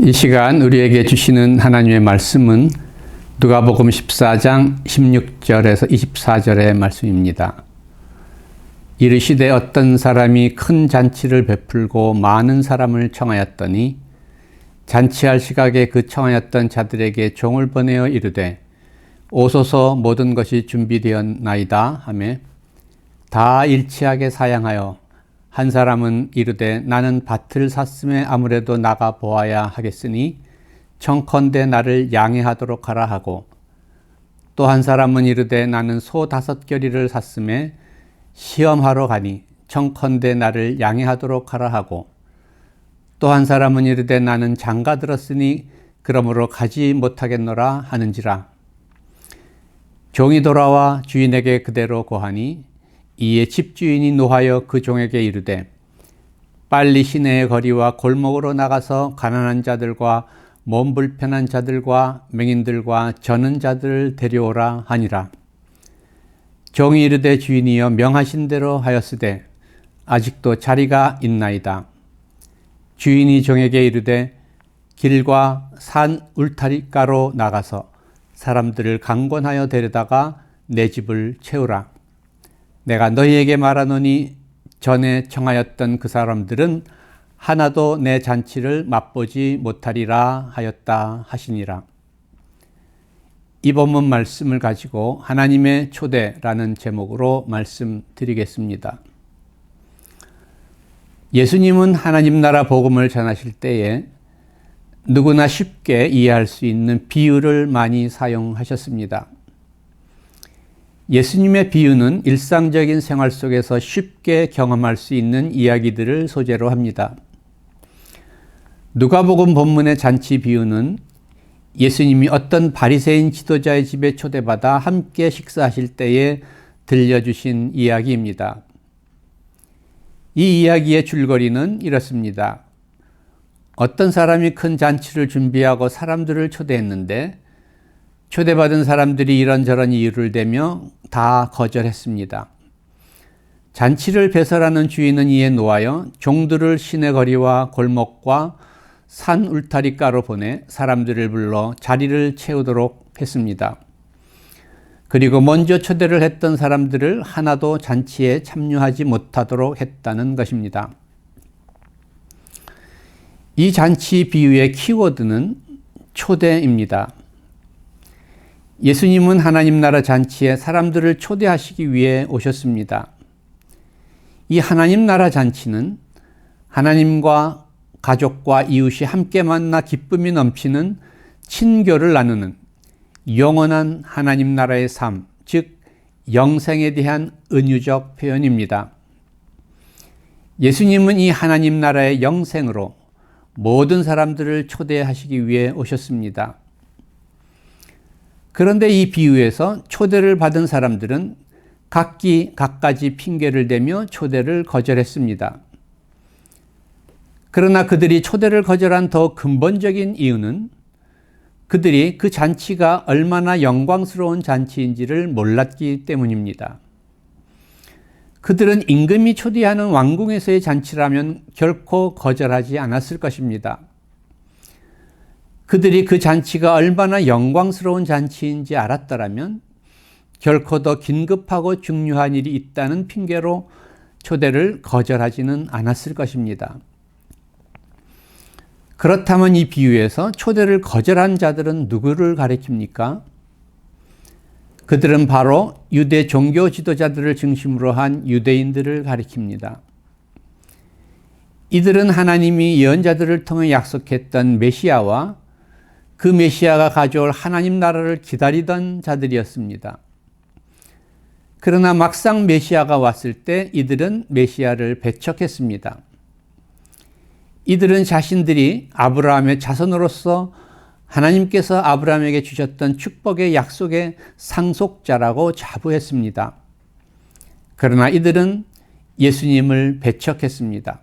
이 시간 우리에게 주시는 하나님의 말씀은 누가복음 14장 16절에서 24절의 말씀입니다. 이르시되 어떤 사람이 큰 잔치를 베풀고 많은 사람을 청하였더니 잔치할 시각에 그 청하였던 자들에게 종을 보내어 이르되 오소서 모든 것이 준비되었나이다 하매 다 일치하게 사양하여 한 사람은 이르되 나는 밭을 샀음에 아무래도 나가 보아야 하겠으니 청컨대 나를 양해하도록 하라 하고, 또 한 사람은 이르되 나는 소 5겨리를 샀음에 시험하러 가니 청컨대 나를 양해하도록 하라 하고, 또 한 사람은 이르되 나는 장가 들었으니 그러므로 가지 못하겠노라 하는지라. 종이 돌아와 주인에게 그대로 고하니 이에 집주인이 노하여 그 종에게 이르되 빨리 시내의 거리와 골목으로 나가서 가난한 자들과 몸 불편한 자들과 맹인들과 저는 자들을 데려오라 하니라. 종이 이르되 주인이여 명하신 대로 하였으되 아직도 자리가 있나이다. 주인이 종에게 이르되 길과 산 울타리가로 나가서 사람들을 강권하여 데려다가 내 집을 채우라. 내가 너희에게 말하노니 전에 청하였던 그 사람들은 하나도 내 잔치를 맛보지 못하리라 하였다 하시니라. 이 본문 말씀을 가지고 하나님의 초대라는 제목으로 말씀드리겠습니다. 예수님은 하나님 나라 복음을 전하실 때에 누구나 쉽게 이해할 수 있는 비유를 많이 사용하셨습니다. 예수님의 비유는 일상적인 생활 속에서 쉽게 경험할 수 있는 이야기들을 소재로 합니다. 누가복음 본문의 잔치 비유는 예수님이 어떤 바리새인 지도자의 집에 초대받아 함께 식사하실 때에 들려주신 이야기입니다. 이 이야기의 줄거리는 이렇습니다. 어떤 사람이 큰 잔치를 준비하고 사람들을 초대했는데 초대받은 사람들이 이런저런 이유를 대며 다 거절했습니다. 잔치를 배설하는 주인은 이에 노하여 종들을 시내 거리와 골목과 산 울타리가로 보내 사람들을 불러 자리를 채우도록 했습니다. 그리고 먼저 초대를 했던 사람들을 하나도 잔치에 참여하지 못하도록 했다는 것입니다. 이 잔치 비유의 키워드는 초대입니다. 예수님은 하나님 나라 잔치에 사람들을 초대하시기 위해 오셨습니다. 이 하나님 나라 잔치는 하나님과 가족과 이웃이 함께 만나 기쁨이 넘치는 친교를 나누는 영원한 하나님 나라의 삶, 즉 영생에 대한 은유적 표현입니다. 예수님은 이 하나님 나라의 영생으로 모든 사람들을 초대하시기 위해 오셨습니다. 그런데 이 비유에서 초대를 받은 사람들은 각가지 핑계를 대며 초대를 거절했습니다. 그러나 그들이 초대를 거절한 더 근본적인 이유는 그들이 그 잔치가 얼마나 영광스러운 잔치인지를 몰랐기 때문입니다. 그들은 임금이 초대하는 왕궁에서의 잔치라면 결코 거절하지 않았을 것입니다. 그들이 그 잔치가 얼마나 영광스러운 잔치인지 알았더라면 결코 더 긴급하고 중요한 일이 있다는 핑계로 초대를 거절하지는 않았을 것입니다. 그렇다면 이 비유에서 초대를 거절한 자들은 누구를 가리킵니까? 그들은 바로 유대 종교 지도자들을 중심으로 한 유대인들을 가리킵니다. 이들은 하나님이 예언자들을 통해 약속했던 메시아와 그 메시아가 가져올 하나님 나라를 기다리던 자들이었습니다. 그러나 막상 메시아가 왔을 때 이들은 메시아를 배척했습니다. 이들은 자신들이 아브라함의 자손으로서 하나님께서 아브라함에게 주셨던 축복의 약속의 상속자라고 자부했습니다. 그러나 이들은 예수님을 배척했습니다.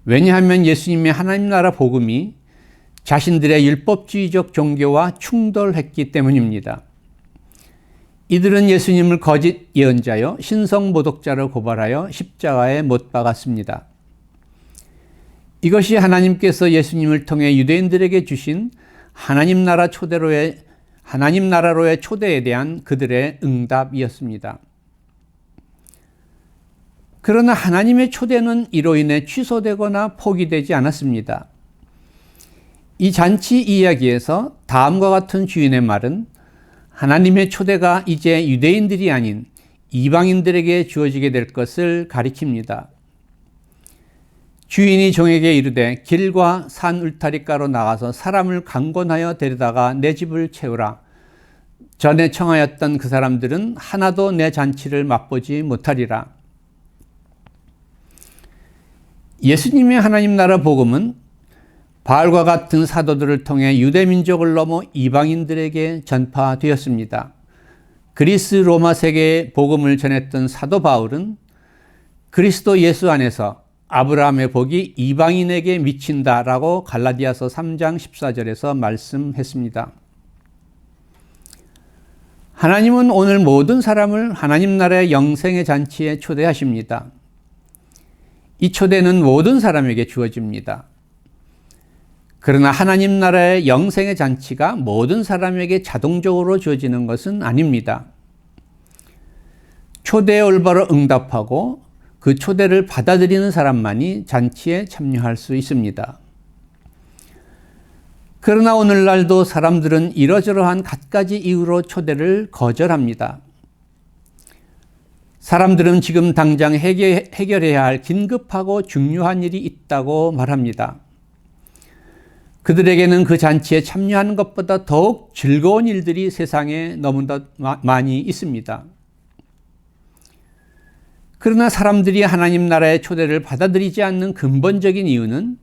왜냐하면 예수님의 하나님 나라 복음이 자신들의 율법주의적 종교와 충돌했기 때문입니다. 이들은 예수님을 거짓 예언자요 신성 모독자로 고발하여 십자가에 못 박았습니다. 이것이 하나님께서 예수님을 통해 유대인들에게 주신 하나님 나라로의 초대에 대한 그들의 응답이었습니다. 그러나 하나님의 초대는 이로 인해 취소되거나 포기되지 않았습니다. 이 잔치 이야기에서 다음과 같은 주인의 말은 하나님의 초대가 이제 유대인들이 아닌 이방인들에게 주어지게 될 것을 가리킵니다. 주인이 종에게 이르되 길과 산 울타리가로 나가서 사람을 강권하여 데려다가 내 집을 채우라. 전에 청하였던 그 사람들은 하나도 내 잔치를 맛보지 못하리라. 예수님의 하나님 나라 복음은 바알과 같은 사도들을 통해 유대민족을 넘어 이방인들에게 전파되었습니다. 그리스 로마 세계에 복음을 전했던 사도 바울은 그리스도 예수 안에서 아브라함의 복이 이방인에게 미친다라고 갈라디아서 3장 14절에서 말씀했습니다. 하나님은 오늘 모든 사람을 하나님 나라의 영생의 잔치에 초대하십니다. 이 초대는 모든 사람에게 주어집니다. 그러나 하나님 나라의 영생의 잔치가 모든 사람에게 자동적으로 주어지는 것은 아닙니다. 초대에 올바로 응답하고 그 초대를 받아들이는 사람만이 잔치에 참여할 수 있습니다. 그러나 오늘날도 사람들은 이러저러한 갖가지 이유로 초대를 거절합니다. 사람들은 지금 당장 해결해야 할 긴급하고 중요한 일이 있다고 말합니다. 그들에게는 그 잔치에 참여하는 것보다 더욱 즐거운 일들이 세상에 너무나 많이 있습니다. 그러나 사람들이 하나님 나라의 초대를 받아들이지 않는 근본적인 이유는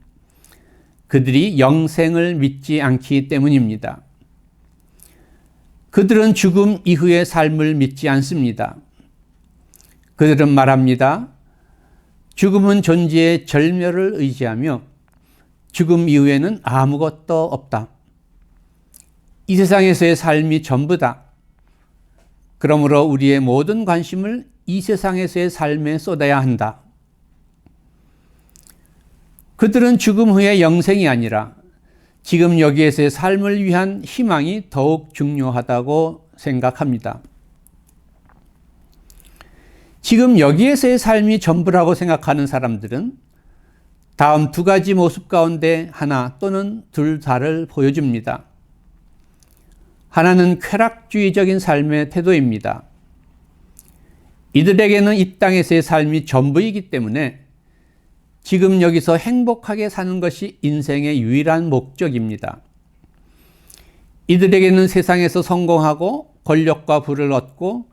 그들이 영생을 믿지 않기 때문입니다. 그들은 죽음 이후의 삶을 믿지 않습니다. 그들은 말합니다. 죽음은 존재의 절멸을 의지하며 죽음 이후에는 아무것도 없다. 이 세상에서의 삶이 전부다. 그러므로 우리의 모든 관심을 이 세상에서의 삶에 쏟아야 한다. 그들은 죽음 후의 영생이 아니라 지금 여기에서의 삶을 위한 희망이 더욱 중요하다고 생각합니다. 지금 여기에서의 삶이 전부라고 생각하는 사람들은 다음 두 가지 모습 가운데 하나 또는 둘 다를 보여줍니다. 하나는 쾌락주의적인 삶의 태도입니다. 이들에게는 이 땅에서의 삶이 전부이기 때문에 지금 여기서 행복하게 사는 것이 인생의 유일한 목적입니다. 이들에게는 세상에서 성공하고 권력과 부를 얻고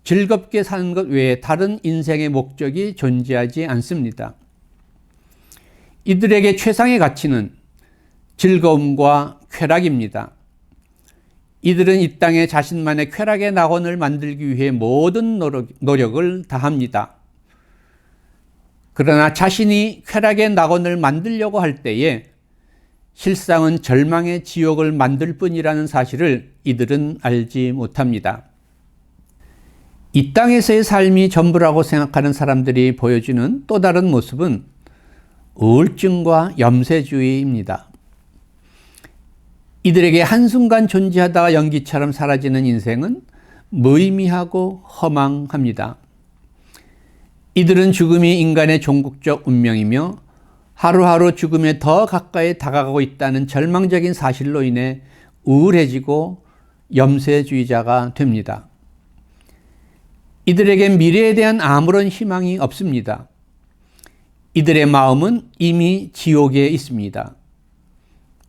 즐겁게 사는 것 외에 다른 인생의 목적이 존재하지 않습니다. 이들에게 최상의 가치는 즐거움과 쾌락입니다. 이들은 이 땅에 자신만의 쾌락의 낙원을 만들기 위해 모든 노력을 다합니다. 그러나 자신이 쾌락의 낙원을 만들려고 할 때에 실상은 절망의 지옥을 만들 뿐이라는 사실을 이들은 알지 못합니다. 이 땅에서의 삶이 전부라고 생각하는 사람들이 보여주는 또 다른 모습은 우울증과 염세주의입니다. 이들에게 한순간 존재하다가 연기처럼 사라지는 인생은 무의미하고 허망합니다. 이들은 죽음이 인간의 종국적 운명이며 하루하루 죽음에 더 가까이 다가가고 있다는 절망적인 사실로 인해 우울해지고 염세주의자가 됩니다. 이들에겐 미래에 대한 아무런 희망이 없습니다. 이들의 마음은 이미 지옥에 있습니다.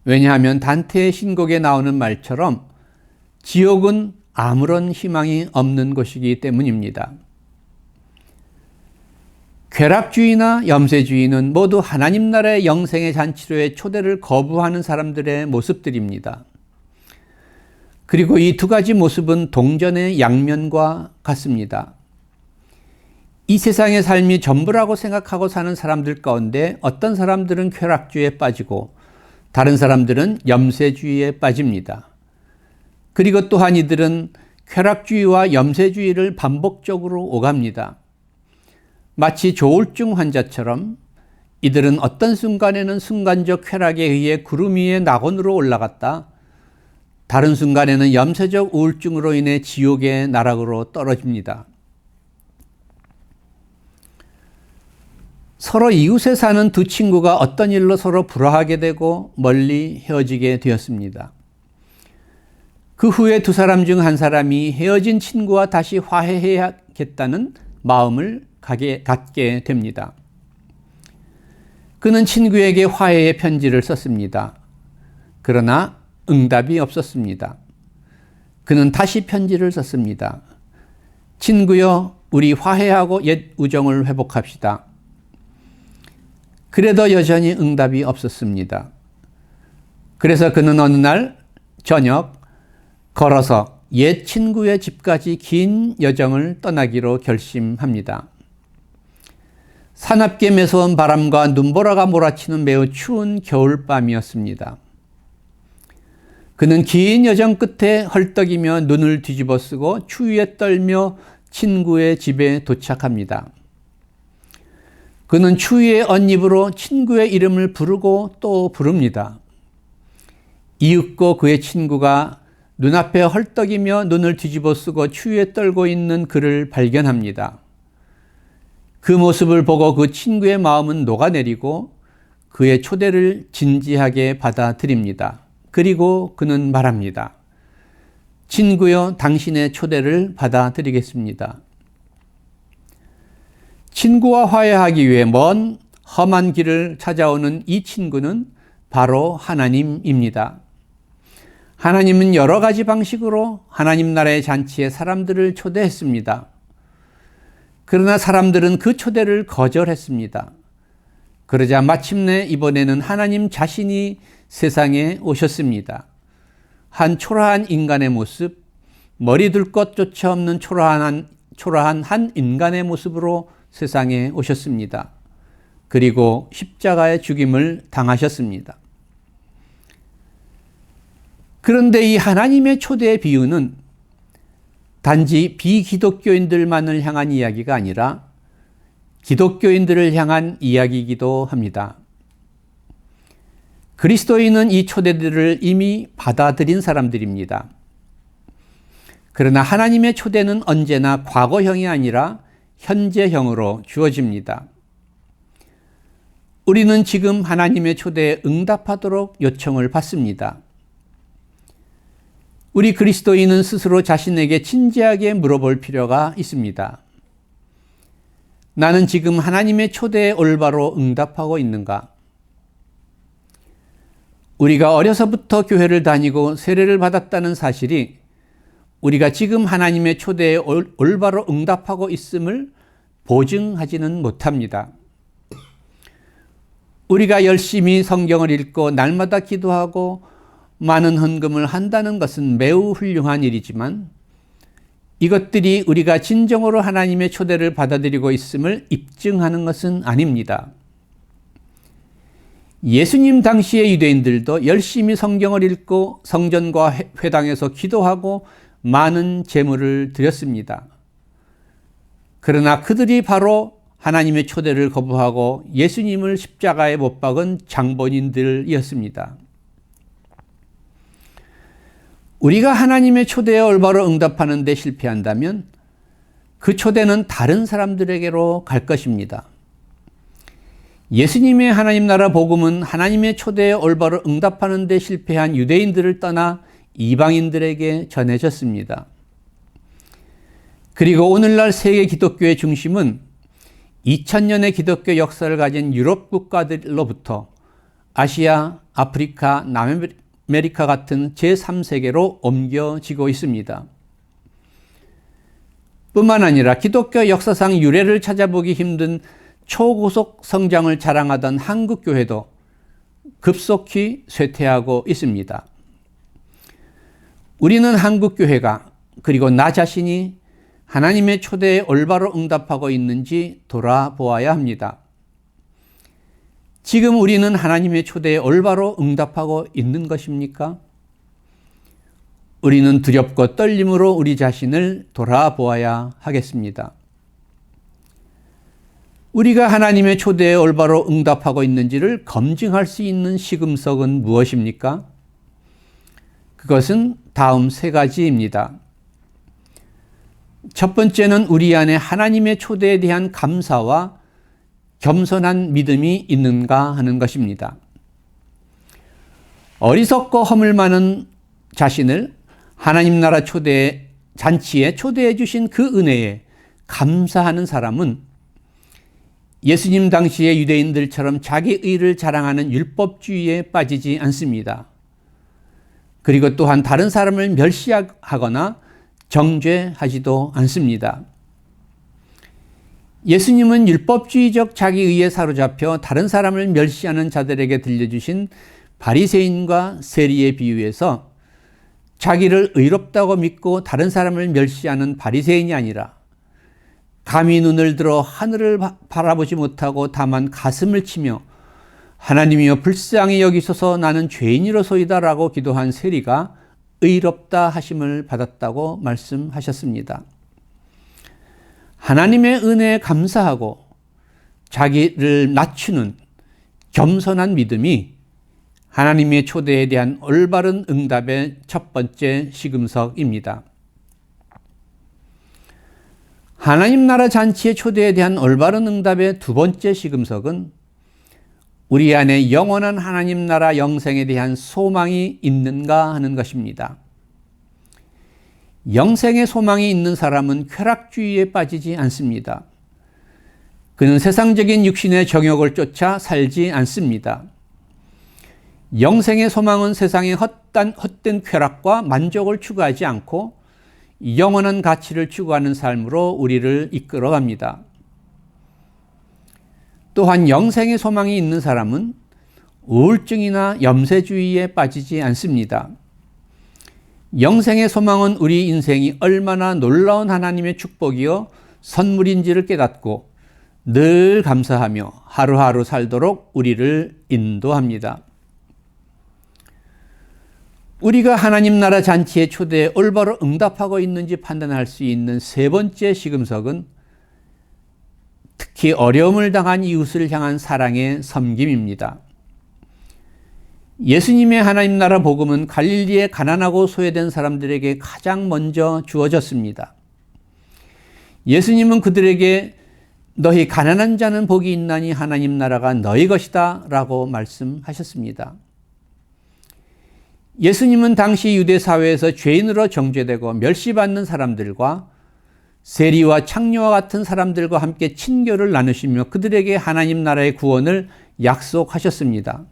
왜냐하면 단테의 신곡에 나오는 말처럼 지옥은 아무런 희망이 없는 곳이기 때문입니다. 쾌락주의나 염세주의는 모두 하나님 나라의 영생의 잔치로의 초대를 거부하는 사람들의 모습들입니다. 그리고 이 두 가지 모습은 동전의 양면과 같습니다. 이 세상의 삶이 전부라고 생각하고 사는 사람들 가운데 어떤 사람들은 쾌락주의에 빠지고 다른 사람들은 염세주의에 빠집니다. 그리고 또한 이들은 쾌락주의와 염세주의를 반복적으로 오갑니다. 마치 조울증 환자처럼 이들은 어떤 순간에는 순간적 쾌락에 의해 구름 위에 낙원으로 올라갔다, 다른 순간에는 염세적 우울증으로 인해 지옥의 나락으로 떨어집니다. 서로 이웃에 사는 두 친구가 어떤 일로 서로 불화하게 되고 멀리 헤어지게 되었습니다. 그 후에 두 사람 중 한 사람이 헤어진 친구와 다시 화해해야겠다는 마음을 갖게 됩니다. 그는 친구에게 화해의 편지를 썼습니다. 그러나 응답이 없었습니다. 그는 다시 편지를 썼습니다. 친구여, 우리 화해하고 옛 우정을 회복합시다. 그래도 여전히 응답이 없었습니다. 그래서 그는 어느 날 저녁 걸어서 옛 친구의 집까지 긴 여정을 떠나기로 결심합니다. 사납게 매서운 바람과 눈보라가 몰아치는 매우 추운 겨울밤이었습니다. 그는 긴 여정 끝에 헐떡이며 눈을 뒤집어 쓰고 추위에 떨며 친구의 집에 도착합니다. 그는 추위에 엇입으로 친구의 이름을 부르고 또 부릅니다. 이윽고 그의 친구가 눈앞에 헐떡이며 눈을 뒤집어 쓰고 추위에 떨고 있는 그를 발견합니다. 그 모습을 보고 그 친구의 마음은 녹아내리고 그의 초대를 진지하게 받아들입니다. 그리고 그는 말합니다. 친구여, 당신의 초대를 받아들이겠습니다. 친구와 화해하기 위해 먼 험한 길을 찾아오는 이 친구는 바로 하나님입니다. 하나님은 여러 가지 방식으로 하나님 나라의 잔치에 사람들을 초대했습니다. 그러나 사람들은 그 초대를 거절했습니다. 그러자 마침내 이번에는 하나님 자신이 세상에 오셨습니다. 한 초라한 인간의 모습, 머리 둘 것조차 없는 초라한 한 인간의 모습으로 세상에 오셨습니다. 그리고 십자가의 죽임을 당하셨습니다. 그런데 이 하나님의 초대의 비유는 단지 비기독교인들만을 향한 이야기가 아니라 기독교인들을 향한 이야기이기도 합니다. 그리스도인은 이 초대들을 이미 받아들인 사람들입니다. 그러나 하나님의 초대는 언제나 과거형이 아니라 현재형으로 주어집니다. 우리는 지금 하나님의 초대에 응답하도록 요청을 받습니다. 우리 그리스도인은 스스로 자신에게 진지하게 물어볼 필요가 있습니다. 나는 지금 하나님의 초대에 올바로 응답하고 있는가? 우리가 어려서부터 교회를 다니고 세례를 받았다는 사실이 우리가 지금 하나님의 초대에 올바로 응답하고 있음을 보증하지는 못합니다. 우리가 열심히 성경을 읽고 날마다 기도하고 많은 헌금을 한다는 것은 매우 훌륭한 일이지만 이것들이 우리가 진정으로 하나님의 초대를 받아들이고 있음을 입증하는 것은 아닙니다. 예수님 당시의 유대인들도 열심히 성경을 읽고 성전과 회당에서 기도하고 많은 제물을 드렸습니다. 그러나 그들이 바로 하나님의 초대를 거부하고 예수님을 십자가에 못 박은 장본인들이었습니다. 우리가 하나님의 초대에 올바로 응답하는 데 실패한다면 그 초대는 다른 사람들에게로 갈 것입니다. 예수님의 하나님 나라 복음은 하나님의 초대에 올바로 응답하는 데 실패한 유대인들을 떠나 이방인들에게 전해졌습니다. 그리고 오늘날 세계 기독교의 중심은 2000년의 기독교 역사를 가진 유럽 국가들로부터 아시아, 아프리카, 남아메리카 같은 제3세계로 옮겨지고 있습니다. 뿐만 아니라 기독교 역사상 유래를 찾아보기 힘든 초고속 성장을 자랑하던 한국교회도 급속히 쇠퇴하고 있습니다. 우리는 한국교회가 그리고 나 자신이 하나님의 초대에 올바로 응답하고 있는지 돌아보아야 합니다. 지금 우리는 하나님의 초대에 올바로 응답하고 있는 것입니까? 우리는 두렵고 떨림으로 우리 자신을 돌아보아야 하겠습니다. 우리가 하나님의 초대에 올바로 응답하고 있는지를 검증할 수 있는 시금석은 무엇입니까? 그것은 다음 세 가지입니다. 첫 번째는 우리 안에 하나님의 초대에 대한 감사와 겸손한 믿음이 있는가 하는 것입니다. 어리석고 허물 많은 자신을 하나님 나라 초대 잔치에 초대해 주신 그 은혜에 감사하는 사람은 예수님 당시의 유대인들처럼 자기 의를 자랑하는 율법주의에 빠지지 않습니다. 그리고 또한 다른 사람을 멸시하거나 정죄하지도 않습니다. 예수님은 율법주의적 자기의에 사로잡혀 다른 사람을 멸시하는 자들에게 들려주신 바리새인과 세리에 비유해서 자기를 의롭다고 믿고 다른 사람을 멸시하는 바리새인이 아니라 감히 눈을 들어 하늘을 바라보지 못하고 다만 가슴을 치며 하나님이여 불쌍히 여기소서 나는 죄인이로소이다 라고 기도한 세리가 의롭다 하심을 받았다고 말씀하셨습니다. 하나님의 은혜에 감사하고 자기를 낮추는 겸손한 믿음이 하나님의 초대에 대한 올바른 응답의 첫 번째 시금석입니다. 하나님 나라 잔치의 초대에 대한 올바른 응답의 두 번째 시금석은 우리 안에 영원한 하나님 나라 영생에 대한 소망이 있는가 하는 것입니다. 영생의 소망이 있는 사람은 쾌락주의에 빠지지 않습니다. 그는 세상적인 육신의 정욕을 쫓아 살지 않습니다. 영생의 소망은 세상의 헛된 쾌락과 만족을 추구하지 않고 영원한 가치를 추구하는 삶으로 우리를 이끌어갑니다. 또한 영생의 소망이 있는 사람은 우울증이나 염세주의에 빠지지 않습니다. 영생의 소망은 우리 인생이 얼마나 놀라운 하나님의 축복이요 선물인지를 깨닫고 늘 감사하며 하루하루 살도록 우리를 인도합니다. 우리가 하나님 나라 잔치의 초대에 올바로 응답하고 있는지 판단할 수 있는 세 번째 시금석은 특히 어려움을 당한 이웃을 향한 사랑의 섬김입니다. 예수님의 하나님 나라 복음은 갈릴리에 가난하고 소외된 사람들에게 가장 먼저 주어졌습니다. 예수님은 그들에게 너희 가난한 자는 복이 있나니 하나님 나라가 너희 것이다 라고 말씀하셨습니다. 예수님은 당시 유대 사회에서 죄인으로 정죄되고 멸시받는 사람들과 세리와 창녀와 같은 사람들과 함께 친교를 나누시며 그들에게 하나님 나라의 구원을 약속하셨습니다.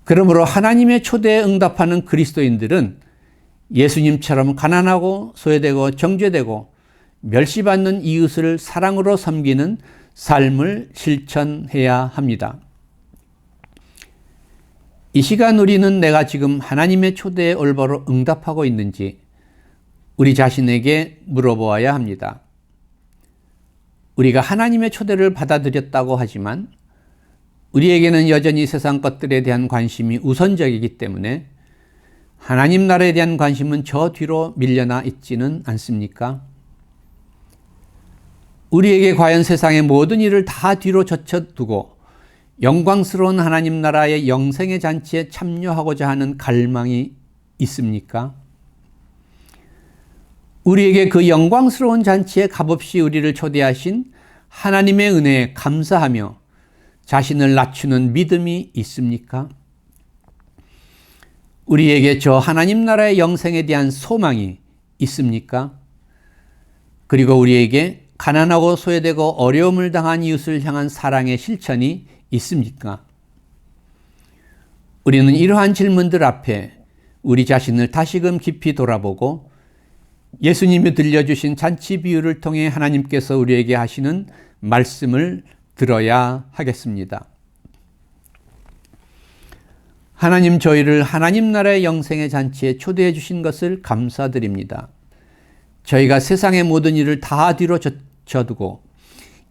그러므로 하나님의 초대에 응답하는 그리스도인들은 예수님처럼 가난하고 소외되고 정죄되고 멸시받는 이웃을 사랑으로 섬기는 삶을 실천해야 합니다. 이 시간 우리는 내가 지금 하나님의 초대에 올바로 응답하고 있는지 우리 자신에게 물어보아야 합니다. 우리가 하나님의 초대를 받아들였다고 하지만 우리에게는 여전히 세상 것들에 대한 관심이 우선적이기 때문에 하나님 나라에 대한 관심은 저 뒤로 밀려나 있지는 않습니까? 우리에게 과연 세상의 모든 일을 다 뒤로 젖혀두고 영광스러운 하나님 나라의 영생의 잔치에 참여하고자 하는 갈망이 있습니까? 우리에게 그 영광스러운 잔치에 값없이 우리를 초대하신 하나님의 은혜에 감사하며 자신을 낮추는 믿음이 있습니까? 우리에게 저 하나님 나라의 영생에 대한 소망이 있습니까? 그리고 우리에게 가난하고 소외되고 어려움을 당한 이웃을 향한 사랑의 실천이 있습니까? 우리는 이러한 질문들 앞에 우리 자신을 다시금 깊이 돌아보고 예수님이 들려주신 잔치 비유를 통해 하나님께서 우리에게 하시는 말씀을 들어야 하겠습니다. 하나님, 저희를 하나님 나라의 영생의 잔치에 초대해 주신 것을 감사드립니다. 저희가 세상의 모든 일을 다 뒤로 젖두고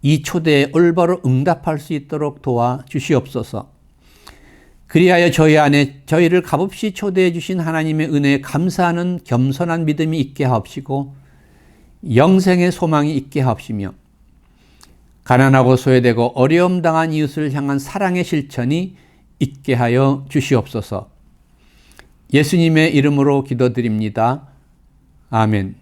이 초대에 올바로 응답할 수 있도록 도와주시옵소서. 그리하여 저희 안에 저희를 값없이 초대해 주신 하나님의 은혜에 감사하는 겸손한 믿음이 있게 하옵시고 영생의 소망이 있게 하옵시며 가난하고 소외되고 어려움 당한 이웃을 향한 사랑의 실천이 있게 하여 주시옵소서. 예수님의 이름으로 기도드립니다. 아멘.